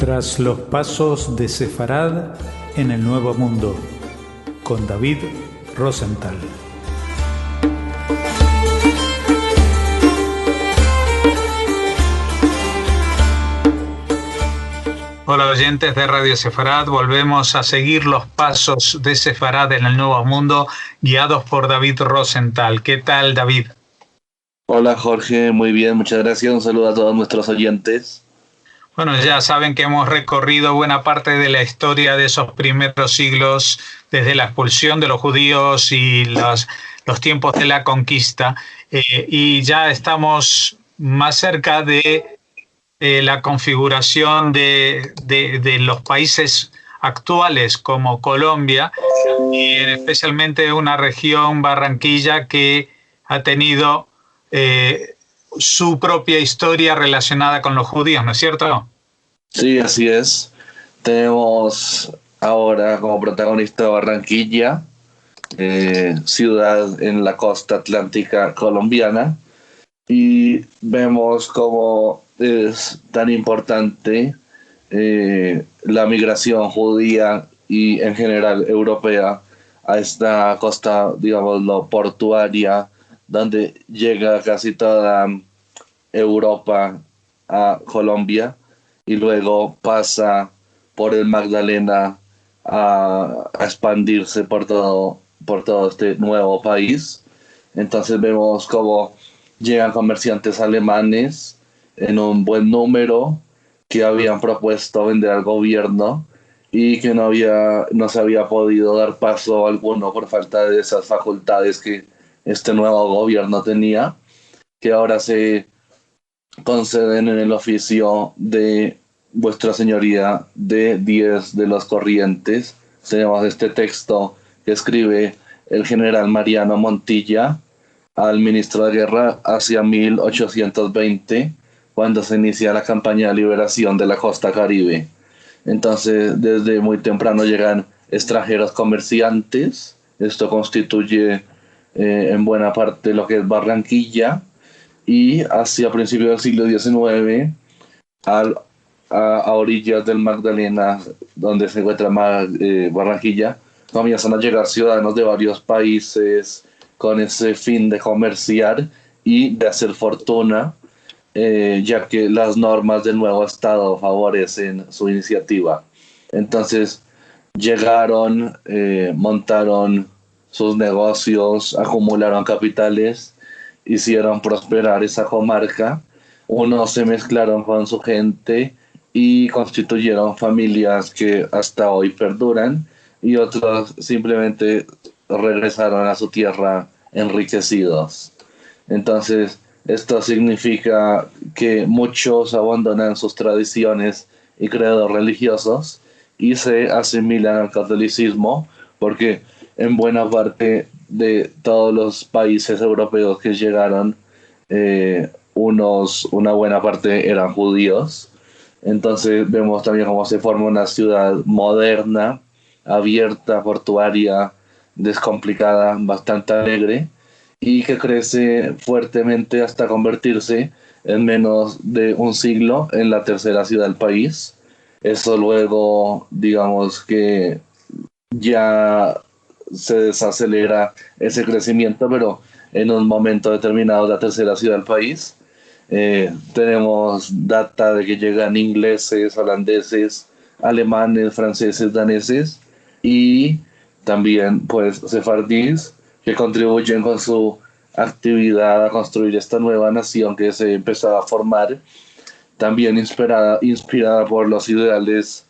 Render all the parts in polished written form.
Tras los pasos de Sefarad en el Nuevo Mundo, con David Rosenthal. Hola oyentes de Radio Sefarad, volvemos a seguir los pasos de Sefarad en el Nuevo Mundo, guiados por David Rosenthal. ¿Qué tal, David? Hola Jorge, muy bien, muchas gracias. Un saludo a todos nuestros oyentes. Bueno, ya saben que hemos recorrido buena parte de la historia de esos primeros siglos, desde la expulsión de los judíos y los tiempos de la conquista, y ya estamos más cerca de la configuración de los países actuales como Colombia, y especialmente una región, Barranquilla, que ha tenido su propia historia relacionada con los judíos, ¿no es cierto? Sí, así es. Tenemos ahora como protagonista Barranquilla, ciudad en la costa atlántica colombiana, y vemos cómo es tan importante la migración judía y en general europea a esta costa, digámoslo, portuaria, donde llega casi toda Europa a Colombia y luego pasa por el Magdalena a expandirse por todo este nuevo país. Entonces vemos cómo llegan comerciantes alemanes en un buen número que habían propuesto vender al gobierno y que no se había podido dar paso alguno por falta de esas facultades que este nuevo gobierno tenía, que ahora se conceden en el oficio de Vuestra Señoría de 10 de los Corrientes. Tenemos este texto que escribe el general Mariano Montilla al ministro de Guerra hacia 1820, cuando se inicia la campaña de liberación de la costa Caribe. Entonces, desde muy temprano llegan extranjeros comerciantes. Esto constituye en buena parte lo que es Barranquilla, y hacia principios del siglo XIX, a orillas del Magdalena, donde se encuentra Barranquilla, comienzan a llegar ciudadanos de varios países con ese fin de comerciar y de hacer fortuna, ya que las normas del nuevo Estado favorecen su iniciativa. Entonces llegaron, montaron sus negocios, acumularon capitales, hicieron prosperar esa comarca. Unos se mezclaron con su gente y constituyeron familias que hasta hoy perduran, y otros simplemente regresaron a su tierra enriquecidos. Entonces, esto significa que muchos abandonan sus tradiciones y credos religiosos y se asimilan al catolicismo, porque en buena parte de todos los países europeos que llegaron, una buena parte eran judíos. Entonces vemos también cómo se forma una ciudad moderna, abierta, portuaria, descomplicada, bastante alegre, y que crece fuertemente hasta convertirse en menos de un siglo en la tercera ciudad del país. Eso luego, digamos que ya se desacelera ese crecimiento, pero en un momento determinado la tercera ciudad del país. Tenemos data de que llegan ingleses, holandeses, alemanes, franceses, daneses, y también pues sefardíes, que contribuyen con su actividad a construir esta nueva nación que se empezaba a formar, también inspirada por los ideales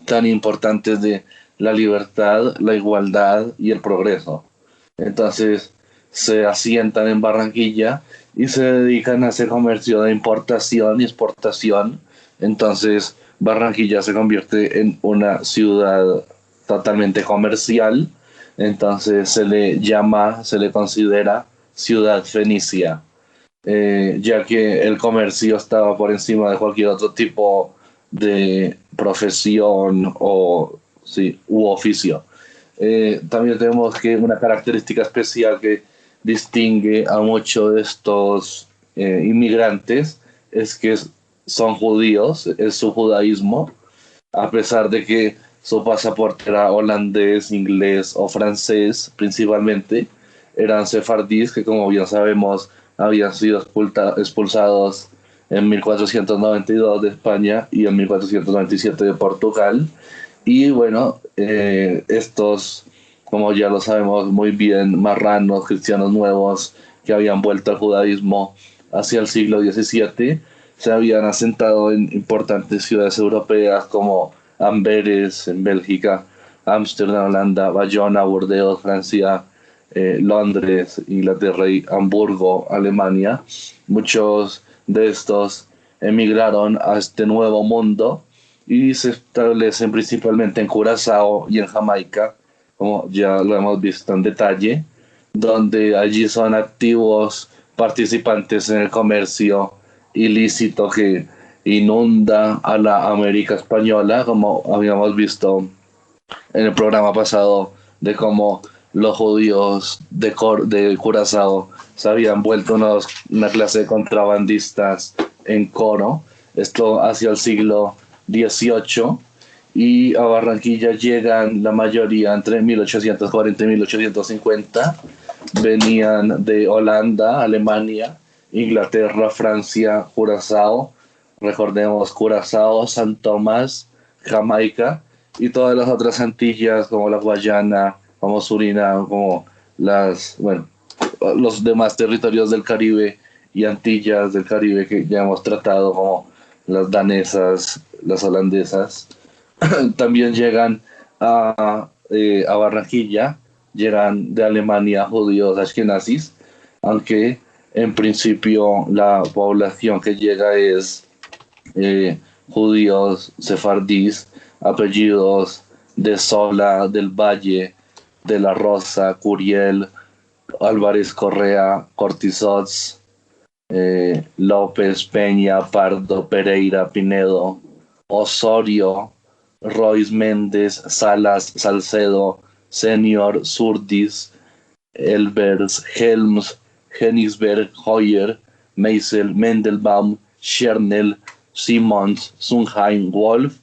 tan importantes de la libertad, la igualdad y el progreso. Entonces se asientan en Barranquilla y se dedican a hacer comercio de importación y exportación. Entonces Barranquilla se convierte en una ciudad totalmente comercial. Entonces se le considera ciudad fenicia, ya que el comercio estaba por encima de cualquier otro tipo de profesión u oficio. También tenemos que una característica especial que distingue a muchos de estos inmigrantes es que son judíos, es su judaísmo, a pesar de que su pasaporte era holandés, inglés o francés principalmente, eran sefardíes que, como bien sabemos, habían sido expulsados en 1492 de España y en 1497 de Portugal. Y bueno, estos, como ya lo sabemos muy bien, marranos, cristianos nuevos que habían vuelto al judaísmo hacia el siglo XVII, se habían asentado en importantes ciudades europeas como Amberes en Bélgica, Ámsterdam, Holanda, Bayona, Burdeos, Francia, Londres, Inglaterra y Hamburgo, Alemania. Muchos de estos emigraron a este nuevo mundo y se establecen principalmente en Curazao y en Jamaica, como ya lo hemos visto en detalle, donde allí son activos participantes en el comercio ilícito que inunda a la América española, como habíamos visto en el programa pasado, de cómo los judíos de Curazao se habían vuelto una clase de contrabandistas en Coro, esto hacia el siglo XVIII, y a Barranquilla llegan la mayoría entre 1840 y 1850, venían de Holanda, Alemania, Inglaterra, Francia, Curazao, recordemos Curazao, San Tomás, Jamaica y todas las otras Antillas como la Guayana, como Surinam, como los demás territorios del Caribe y Antillas del Caribe que ya hemos tratado, como las danesas, las holandesas. También llegan a Barranquilla, llegan de Alemania judíos ashkenazis, aunque en principio la población que llega es judíos sefardíes, apellidos de Sola, del Valle, de la Rosa, Curiel, Álvarez Correa, Cortizots, López, Peña, Pardo, Pereira, Pinedo, Osorio, Royce Méndez, Salas, Salcedo, Senior, Surdis, Elbers, Helms, Hennigsberg, Hoyer, Meisel, Mendelbaum, Schernel, Simons, Sundheim, Wolf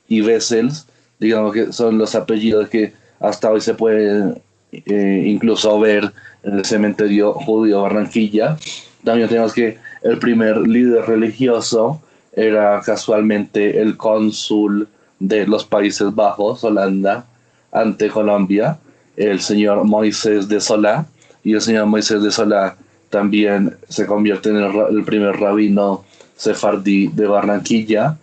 y Wessels. Digamos que son los apellidos que hasta hoy se pueden incluso ver en el cementerio judío Barranquilla. También tenemos que el primer líder religioso era casualmente el cónsul de los Países Bajos, Holanda, ante Colombia, el señor Moisés de Solá, y el señor Moisés de Solá también se convierte en el primer rabino sefardí de Barranquilla.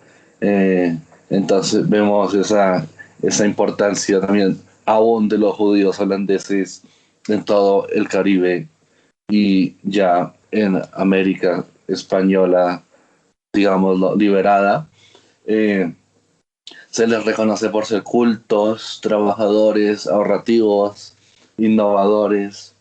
Entonces vemos esa importancia también aún de los judíos holandeses en todo el Caribe y ya en América española, digámoslo, liberada. Se les reconoce por ser cultos, trabajadores, ahorrativos, innovadores,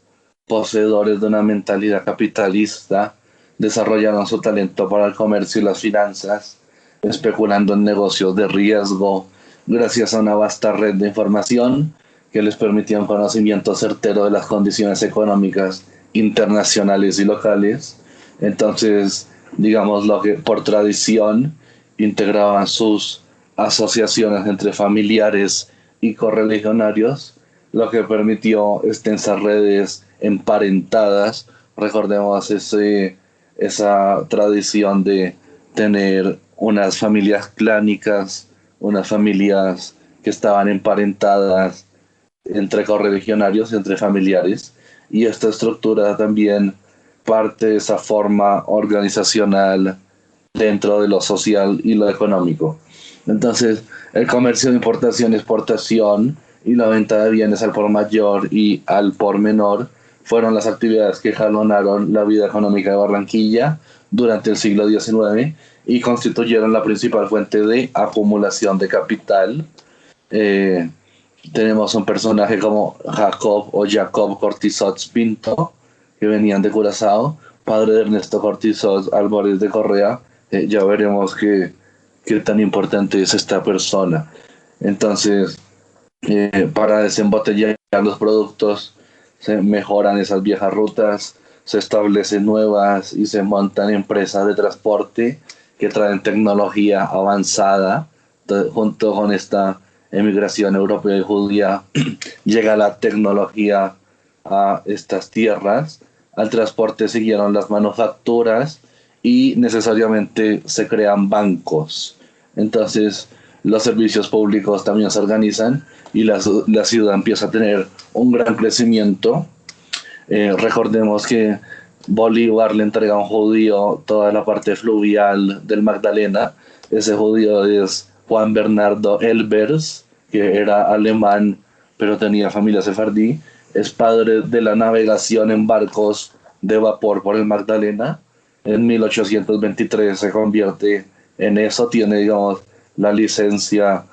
poseedores de una mentalidad capitalista, desarrollaron su talento para el comercio y las finanzas, especulando en negocios de riesgo, gracias a una vasta red de información que les permitía un conocimiento certero de las condiciones económicas internacionales y locales. Entonces, digamos lo que por tradición integraban sus asociaciones entre familiares y correligionarios, lo que permitió extensas redes emparentadas. Recordemos esa tradición de tener unas familias clánicas, unas familias que estaban emparentadas entre correligionarios, entre familiares, y esta estructura también parte de esa forma organizacional dentro de lo social y lo económico. Entonces, el comercio de importación y exportación y la venta de bienes al por mayor y al por menor fueron las actividades que jalonaron la vida económica de Barranquilla durante el siglo XIX y constituyeron la principal fuente de acumulación de capital. Tenemos un personaje como Jacob Cortizots Pinto, que venían de Curazao, padre de Ernesto Cortizots Álvarez de Correa. Ya veremos qué tan importante es esta persona. Entonces, para desembotellar los productos, se mejoran esas viejas rutas, se establecen nuevas y se montan empresas de transporte que traen tecnología avanzada junto con esta emigración europea y judía, llega la tecnología a estas tierras. Al transporte siguieron las manufacturas y necesariamente se crean bancos. Entonces los servicios públicos también se organizan y la ciudad empieza a tener un gran crecimiento. Recordemos que Bolívar le entrega a un judío toda la parte fluvial del Magdalena. Ese judío es Juan Bernardo Elbers, que era alemán pero tenía familia sefardí. Es padre de la navegación en barcos de vapor por el Magdalena. En 1823 se convierte en eso, tiene, digamos, la licencia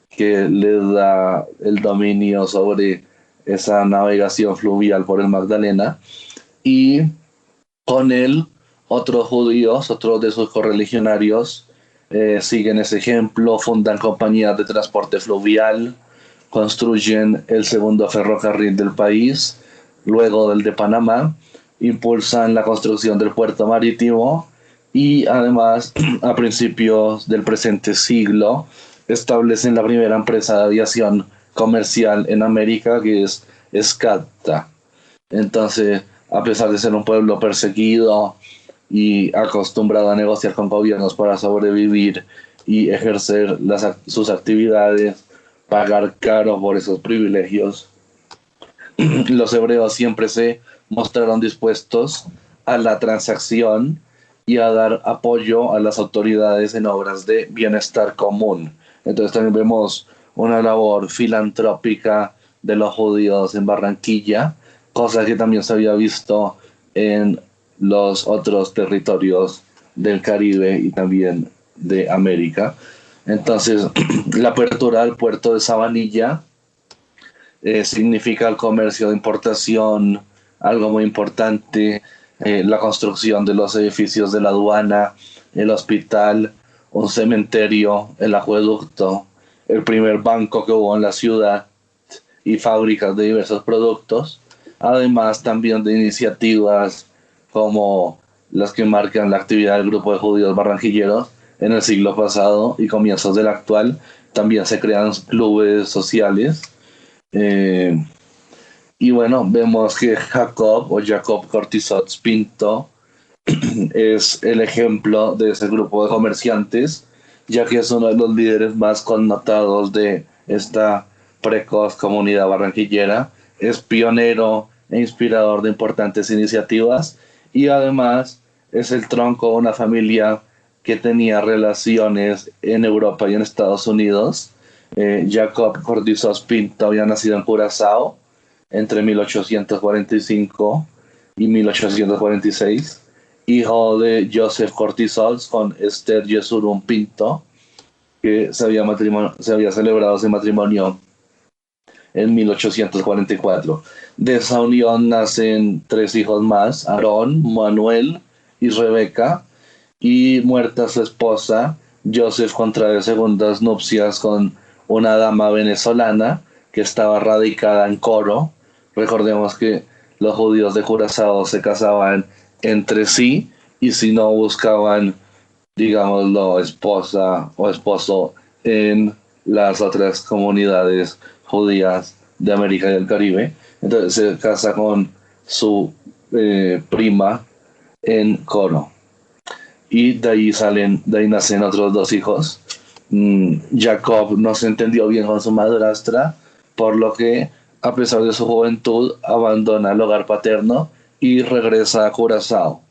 que le da el dominio sobre esa navegación fluvial por el Magdalena. Y con él, otros judíos, otros de sus correligionarios, siguen ese ejemplo, fundan compañías de transporte fluvial, construyen el segundo ferrocarril del país, luego del de Panamá, impulsan la construcción del puerto marítimo y además a principios del presente siglo establecen la primera empresa de aviación comercial en América, que es SCATA. Entonces, a pesar de ser un pueblo perseguido y acostumbrado a negociar con gobiernos para sobrevivir y ejercer sus actividades, pagar caro por esos privilegios, los hebreos siempre se mostraron dispuestos a la transacción y a dar apoyo a las autoridades en obras de bienestar común. Entonces también vemos una labor filantrópica de los judíos en Barranquilla, cosa que también se había visto en los otros territorios del Caribe y también de América. Entonces, la apertura del puerto de Sabanilla significa el comercio de importación, algo muy importante, la construcción de los edificios de la aduana, el hospital, un cementerio, el acueducto, el primer banco que hubo en la ciudad y fábricas de diversos productos, además también de iniciativas como las que marcan la actividad del grupo de judíos barranquilleros en el siglo pasado y comienzos del actual. También se crean clubes sociales. Y bueno, vemos que Jacob Cortizot Pinto es el ejemplo de ese grupo de comerciantes, ya que es uno de los líderes más connotados de esta precoz comunidad barranquillera. Es pionero e inspirador de importantes iniciativas y además es el tronco de una familia que tenía relaciones en Europa y en Estados Unidos. Jacob Cortizot Pinto había nacido en Curazao entre 1845 y 1846, hijo de Joseph Cortizot con Esther Yesurum Pinto, que se había celebrado ese matrimonio en 1844. De esa unión nacen 3 hijos más, Aarón, Manuel y Rebeca, y muerta su esposa, Joseph contrae segundas nupcias con una dama venezolana que estaba radicada en Coro. Recordemos que los judíos de Curazao se casaban entre sí y si no buscaban, digámoslo, esposa o esposo en las otras comunidades judías de América y del Caribe. Entonces se casa con su prima en Coro. Y de ahí nacen otros 2 hijos. Jacob no se entendió bien con su madrastra, por lo que, a pesar de su juventud, abandona el hogar paterno y regresa a Curazao.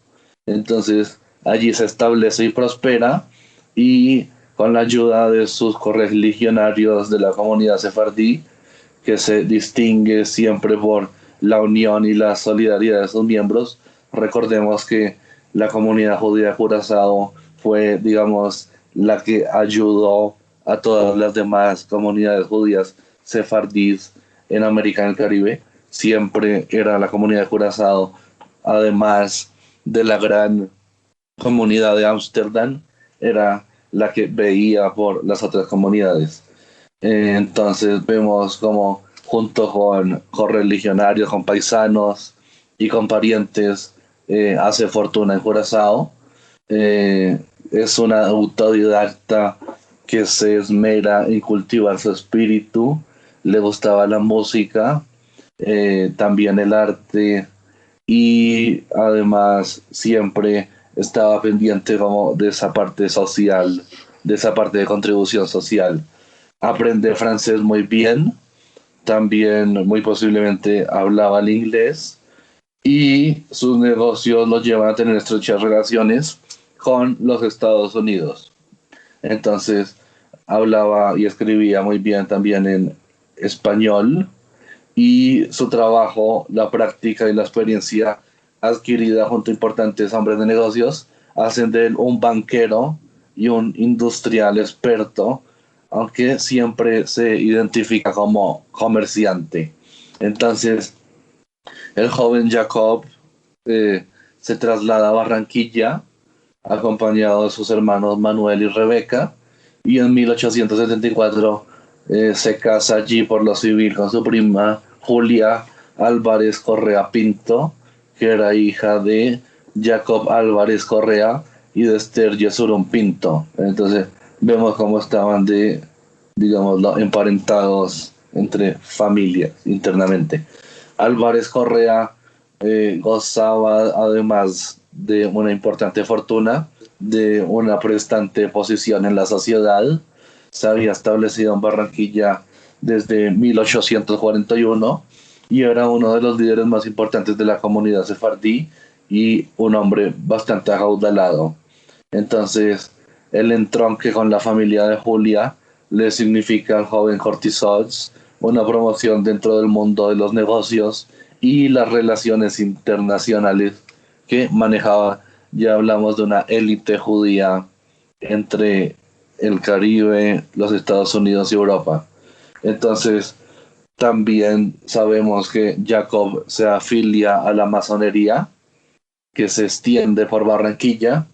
Entonces, allí se establece y prospera, y con la ayuda de sus correligionarios de la comunidad sefardí, que se distingue siempre por la unión y la solidaridad de sus miembros. Recordemos que la comunidad judía de Curazao fue, digamos, la que ayudó a todas las demás comunidades judías sefardíes en América y el Caribe. Siempre era la comunidad de Curazao, además de la gran comunidad de Ámsterdam, era la que veía por las otras comunidades. Entonces vemos como junto con correligionarios, con paisanos y con parientes hace fortuna en Curazao. Es una autodidacta que se esmera en cultivar su espíritu, le gustaba la música, también el arte, y además siempre estaba pendiente como de esa parte social, de esa parte de contribución social. Aprende francés muy bien, también muy posiblemente hablaba el inglés, y sus negocios los llevan a tener estrechas relaciones con los Estados Unidos. Entonces hablaba y escribía muy bien también en español, y su trabajo, la práctica y la experiencia adquirida junto a importantes hombres de negocios hacen de él un banquero y un industrial experto, aunque siempre se identifica como comerciante. Entonces, el joven Jacob se traslada a Barranquilla acompañado de sus hermanos Manuel y Rebeca, y en 1874 se casa allí por lo civil con su prima Julia Álvarez Correa Pinto, que era hija de Jacob Álvarez Correa y de Esther Yesurum Pinto. Entonces vemos cómo estaban digámoslo, emparentados entre familias internamente. Álvarez Correa gozaba además de una importante fortuna, de una prestante posición en la sociedad. Se había establecido en Barranquilla desde 1841 y era uno de los líderes más importantes de la comunidad sefardí y un hombre bastante acaudalado. Entonces, el entronque con la familia de Julia le significa al joven Cortisots una promoción dentro del mundo de los negocios y las relaciones internacionales que manejaba. Ya hablamos de una élite judía entre el Caribe, los Estados Unidos y Europa. Entonces, también sabemos que Jacob se afilia a la masonería, que se extiende por Barranquilla,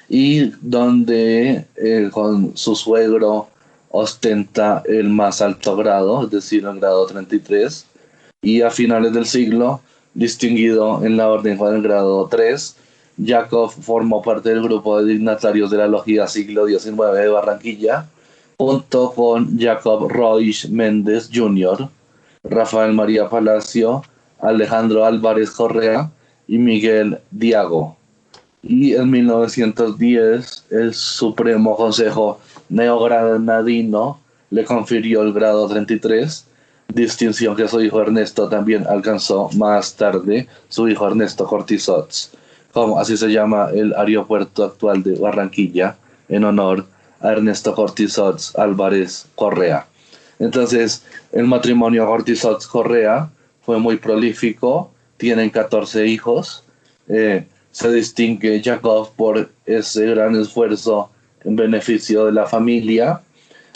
y donde con su suegro ostenta el más alto grado, es decir, el grado 33, y a finales del siglo, distinguido en la orden con el grado 3, Jacob formó parte del grupo de dignatarios de la Logia Siglo XIX de Barranquilla, junto con Jacob Roig Méndez Jr., Rafael María Palacio, Alejandro Álvarez Correa y Miguel Diago. Y en 1910 el Supremo Consejo Neogranadino le confirió el grado 33, distinción que su hijo Ernesto también alcanzó más tarde, su hijo Ernesto Cortisots, como así se llama el aeropuerto actual de Barranquilla, en honor a Ernesto Cortisots Álvarez Correa. Entonces, el matrimonio Cortisots-Correa fue muy prolífico, tienen 14 hijos. Se distingue Jacob por ese gran esfuerzo en beneficio de la familia,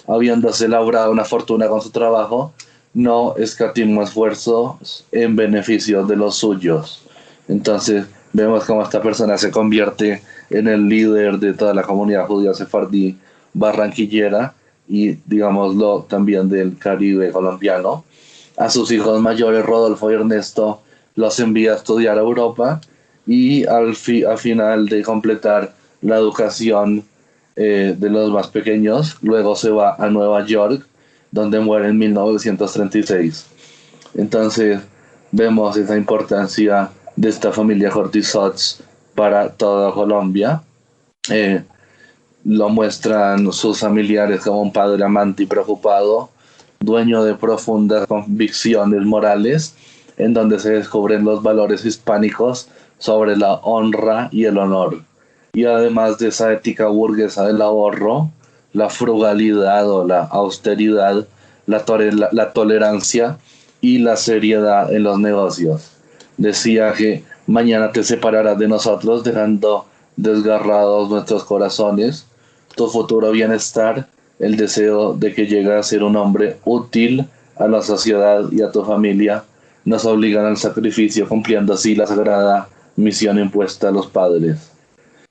habiéndose labrado una fortuna con su trabajo, no escatimó esfuerzos en beneficio de los suyos. Entonces vemos cómo esta persona se convierte en el líder de toda la comunidad judía sefardí barranquillera y, digámoslo, también del Caribe colombiano. A sus hijos mayores, Rodolfo y Ernesto, los envía a estudiar a Europa, y al final de completar la educación de los más pequeños, luego se va a Nueva York, donde muere en 1936. Entonces vemos esa importancia de esta familia Cortisots para toda Colombia. Lo muestran sus familiares como un padre amante y preocupado, dueño de profundas convicciones morales, en donde se descubren los valores hispánicos sobre la honra y el honor. Y además de esa ética burguesa del ahorro, la frugalidad o la austeridad, la tolerancia y la seriedad en los negocios. Decía que mañana te separarás de nosotros dejando desgarrados nuestros corazones, tu futuro bienestar, el deseo de que llegue a ser un hombre útil a la sociedad y a tu familia, nos obligan al sacrificio, cumpliendo así la sagrada misión impuesta a los padres.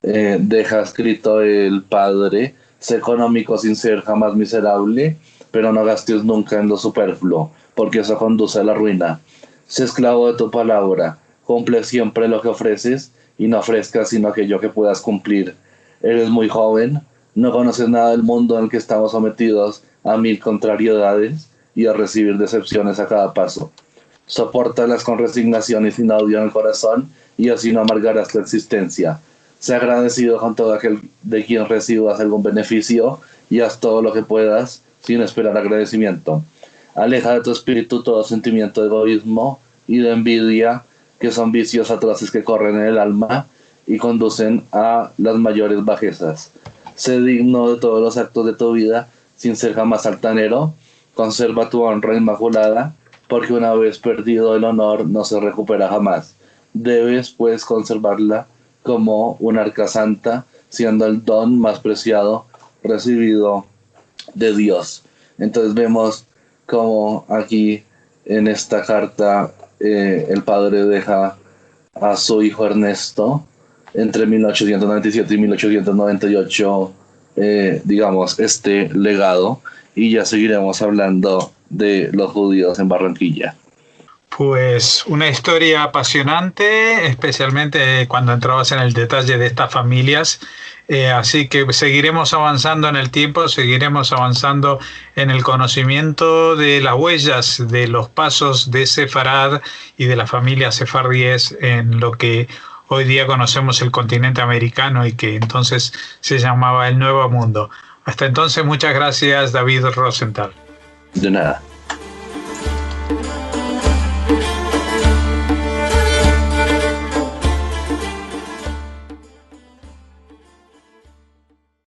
Deja escrito el padre: sé económico sin ser jamás miserable, pero no gastes nunca en lo superfluo, porque eso conduce a la ruina. Sé esclavo de tu palabra, cumple siempre lo que ofreces y no ofrezcas sino aquello que puedas cumplir. Eres muy joven, No conoces nada del mundo en el que estamos sometidos a 1000 contrariedades y a recibir decepciones a cada paso. Sopórtalas con resignación y sin odio en el corazón, y así no amargarás tu existencia. Sé agradecido con todo aquel de quien recibas algún beneficio, y haz todo lo que puedas sin esperar agradecimiento. Aleja de tu espíritu todo sentimiento de egoísmo y de envidia, que son vicios atroces que corren en el alma y conducen a las mayores bajezas. Sé digno de todos los actos de tu vida, sin ser jamás altanero. Conserva tu honra inmaculada, porque una vez perdido el honor no se recupera jamás. Debes, pues, conservarla como una arca santa, siendo el don más preciado recibido de Dios. Entonces vemos como aquí en esta carta el padre deja a su hijo Ernesto entre 1897 y 1898, digamos, este legado, y ya seguiremos hablando de los judíos en Barranquilla. Pues una historia apasionante, especialmente cuando entrabas en el detalle de estas familias. Así que seguiremos avanzando en el tiempo, seguiremos avanzando en el conocimiento de las huellas, de los pasos de Sefarad y de las familias sefardíes en lo que hoy día conocemos el continente americano y que entonces se llamaba el Nuevo Mundo. Hasta entonces, muchas gracias, David Rosenthal. De nada.